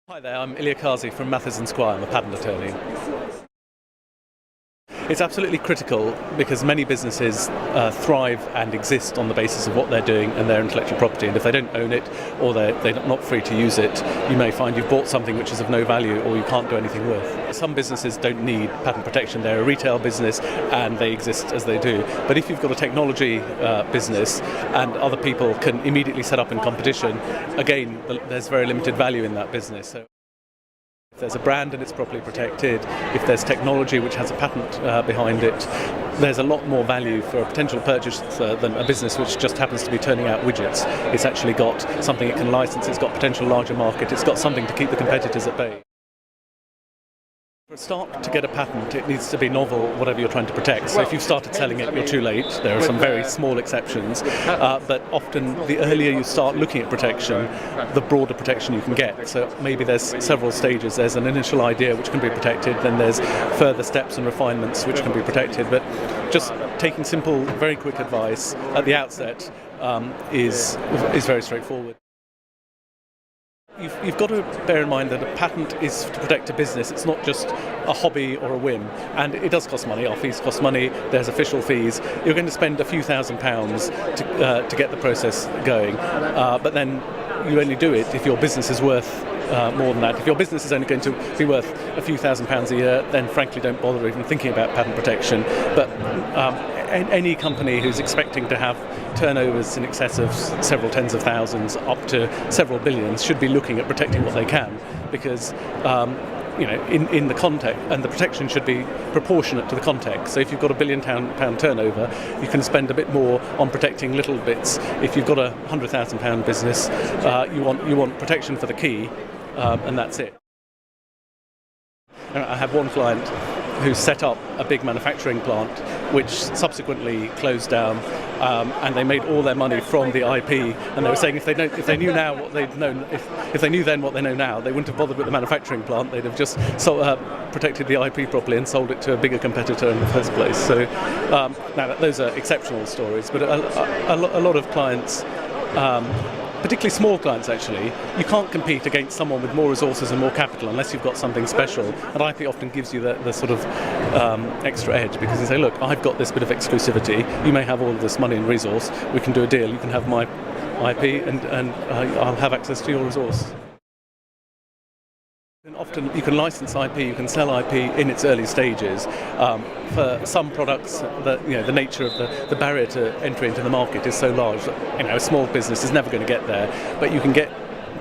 Hi there, I'm IIya Kazi from Mathys and Squire. I'm a patent attorney. It's absolutely critical because many businesses thrive and exist on the basis of what they're doing and their intellectual property, and if they don't own it or they're not free to use it, you may find you've bought something which is of no value or you can't do anything with. Some businesses don't need patent protection. They're a retail business and they exist as they do. But if you've got a technology business and other people can immediately set up in competition, again, there's very limited value in that business. So if there's a brand and it's properly protected, if there's technology which has a patent behind it, there's a lot more value for a potential purchaser than a business which just happens to be turning out widgets. It's actually got something it can license, it's got potential larger market, it's got something to keep the competitors at bay. For a start, to get a patent, it needs to be novel, whatever you're trying to protect. So if you've started selling it, you're too late. There are some very small exceptions, but often the earlier you start looking at protection, the broader protection you can get. So maybe there's several stages. There's an initial idea which can be protected, then there's further steps and refinements which can be protected. But just taking simple, very quick advice at the outset is very straightforward. You've got to bear in mind that a patent is to protect a business. It's not just a hobby or a whim, and it does cost money. Our fees cost money. There's official fees. You're going to spend a few £1,000s to get the process going, but then you only do it if your business is worth more than that. If your business is only going to be worth a few £1,000s a year, then frankly don't bother even thinking about patent protection. But any company who's expecting to have turnovers in excess of several tens of thousands up to several billions should be looking at protecting what they can, because in the context, and the protection should be proportionate to the context. So if you've got £1 billion turnover, you can spend a bit more on protecting little bits. If you've got a £100,000 business, you want protection for the key, and that's it. I have one client who set up a big manufacturing plant which subsequently closed down, and they made all their money from the IP, and they were saying if they knew now what they'd known, if they knew then what they know now, they wouldn't have bothered with the manufacturing plant. They'd have just protected the IP properly and sold it to a bigger competitor in the first place. So now those are exceptional stories, but a lot of clients, particularly small clients actually, you can't compete against someone with more resources and more capital unless you've got something special, and IP often gives you the sort of extra edge, because you say, look, I've got this bit of exclusivity, you may have all of this money and resource, we can do a deal, you can have my IP and I'll have access to your resource. And often you can license IP, you can sell IP in its early stages. For some products, the nature of the barrier to entry into the market is so large that a small business is never going to get there. But you can get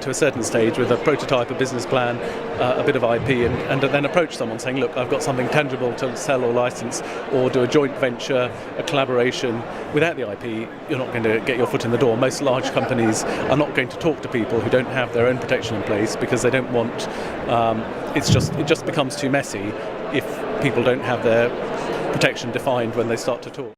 to a certain stage with a prototype, a business plan, a bit of IP, and then approach someone saying, look, I've got something tangible to sell or license, or do a joint venture, a collaboration. Without the IP, you're not going to get your foot in the door. Most large companies are not going to talk to people who don't have their own protection in place, because they don't want, it just becomes too messy if people don't have their protection defined when they start to talk.